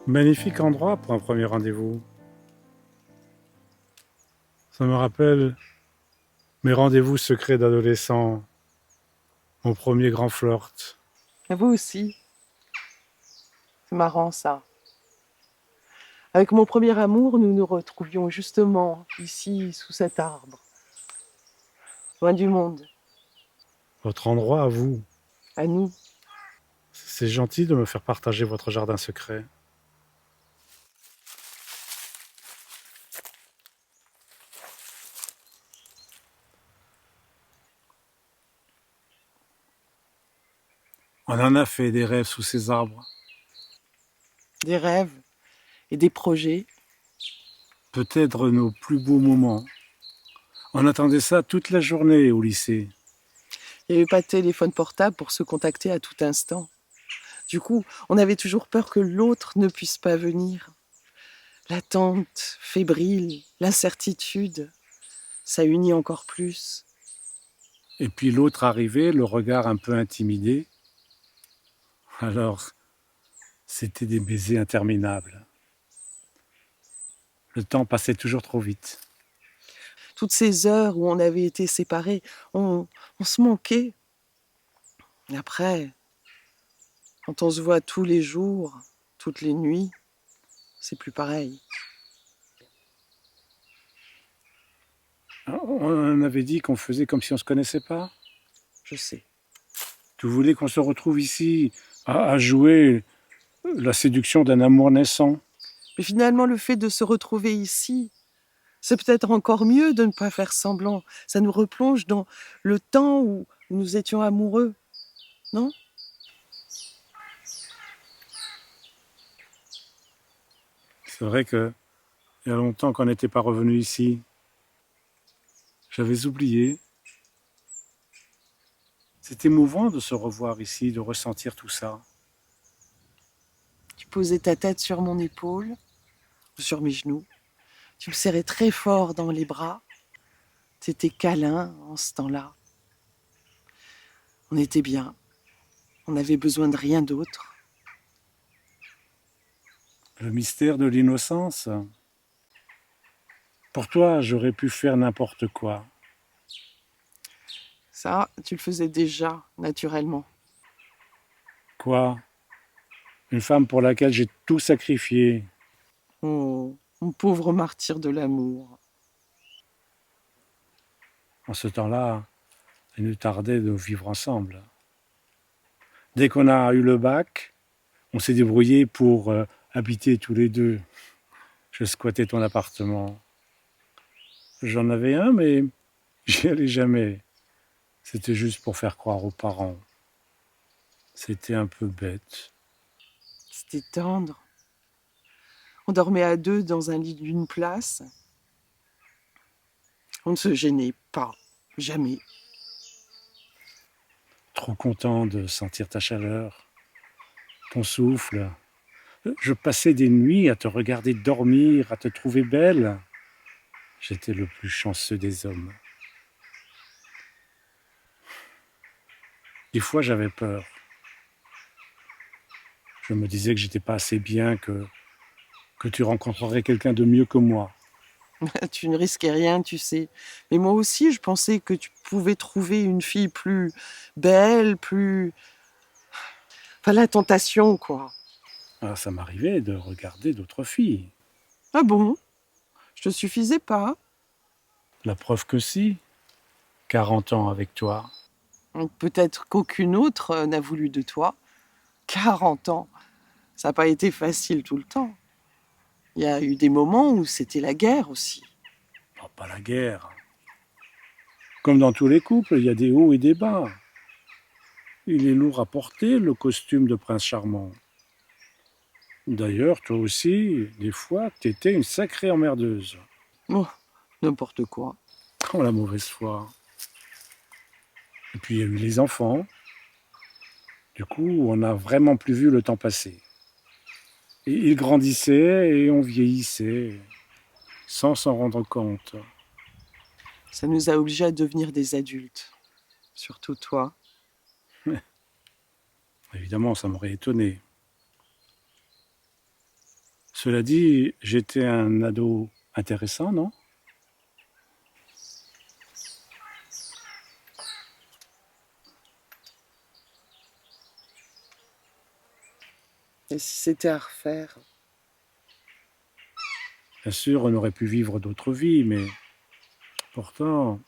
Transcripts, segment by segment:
Magnifique endroit pour un premier rendez-vous. Ça me rappelle mes rendez-vous secrets d'adolescent, mon premier grand flirt. Et vous aussi, c'est marrant ça. Avec mon premier amour, nous nous retrouvions justement ici, sous cet arbre, loin du monde, Votre endroit à vous. à nous. C'est gentil de me faire partager votre jardin secret. On en a fait des rêves sous ces arbres. Des rêves et des projets. Peut-être nos plus beaux moments. On attendait ça toute la journée au lycée. Il n'y avait pas de téléphone portable pour se contacter à tout instant. Du coup, on avait toujours peur que l'autre ne puisse pas venir. L'attente fébrile, l'incertitude, ça unit encore plus. Et puis l'autre arrivait, le regard un peu intimidé. Alors, c'était des baisers interminables. Le temps passait toujours trop vite. Toutes ces heures où on avait été séparés, on se manquait. Et après, quand on se voit tous les jours, toutes les nuits, c'est plus pareil. On avait dit qu'on faisait comme si on ne se connaissait pas. Je sais. Tu voulais qu'on se retrouve ici à jouer la séduction d'un amour naissant. Mais finalement, le fait de se retrouver ici, c'est peut-être encore mieux de ne pas faire semblant. Ça nous replonge dans le temps où nous étions amoureux, non? C'est vrai qu'il y a longtemps qu'on n'était pas revenu ici. J'avais oublié. C'est émouvant de se revoir ici, de ressentir tout ça. Tu posais ta tête sur mon épaule, ou sur mes genoux. Tu me serrais très fort dans les bras. T'étais câlin en ce temps-là. On était bien. On n'avait besoin de rien d'autre. Le mystère de l'innocence. Pour toi, j'aurais pu faire n'importe quoi. Ça, tu le faisais déjà, naturellement. Quoi? Une femme pour laquelle j'ai tout sacrifié. Oh, mon pauvre martyr de l'amour. En ce temps-là, il nous tardait de vivre ensemble. Dès qu'on a eu le bac, on s'est débrouillé pour habiter tous les deux. Je squattais ton appartement. J'en avais un, mais j'y allais jamais. C'était juste pour faire croire aux parents. C'était un peu bête. C'était tendre. On dormait à deux dans un lit d'une place. On ne se gênait pas, jamais. Trop content de sentir ta chaleur, ton souffle. Je passais des nuits à te regarder dormir, à te trouver belle. J'étais le plus chanceux des hommes. Des fois, j'avais peur. Je me disais que j'étais pas assez bien, que tu rencontrerais quelqu'un de mieux que moi. Tu ne risquais rien, tu sais. Mais moi aussi, je pensais que tu pouvais trouver une fille plus belle, plus... Enfin, la tentation, quoi. Ah, ça m'arrivait de regarder d'autres filles. Ah bon? Je te suffisais pas? La preuve que si, 40 ans avec toi. Peut-être qu'aucune autre n'a voulu de toi. 40 ans. Ça n'a pas été facile tout le temps. Il y a eu des moments où c'était la guerre aussi. Oh, pas la guerre. Comme dans tous les couples, il y a des hauts et des bas. Il est lourd à porter, le costume de prince charmant. D'ailleurs, toi aussi, des fois, t'étais une sacrée emmerdeuse. Oh, n'importe quoi. Oh, la mauvaise foi. Et puis, il y a eu les enfants. Du coup, on n'a vraiment plus vu le temps passer. Et ils grandissaient et on vieillissait, sans s'en rendre compte. Ça nous a obligés à devenir des adultes. Surtout toi. Évidemment, ça m'aurait étonné. Cela dit, j'étais un ado intéressant, non? Et si c'était à refaire? Bien sûr, on aurait pu vivre d'autres vies, mais pourtant,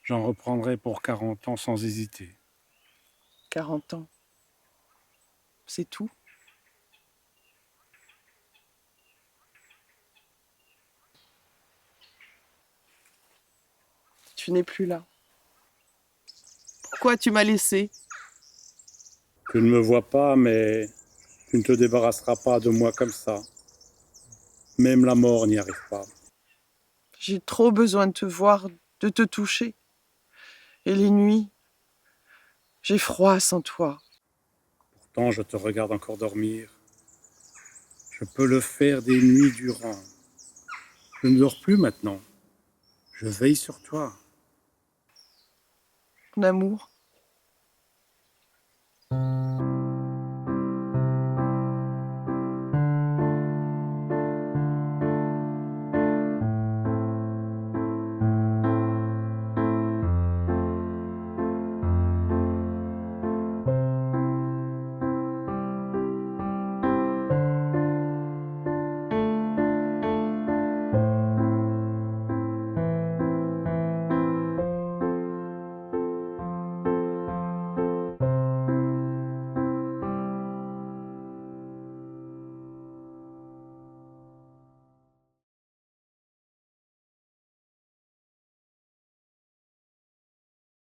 j'en reprendrais pour 40 ans sans hésiter. 40 ans, c'est tout? Tu n'es plus là. Pourquoi tu m'as laissé? Tu ne me vois pas, mais tu ne te débarrasseras pas de moi comme ça. Même la mort n'y arrive pas. J'ai trop besoin de te voir, de te toucher. Et les nuits, j'ai froid sans toi. Pourtant, je te regarde encore dormir. Je peux le faire des nuits durant. Je ne dors plus maintenant. Je veille sur toi. Mon amour,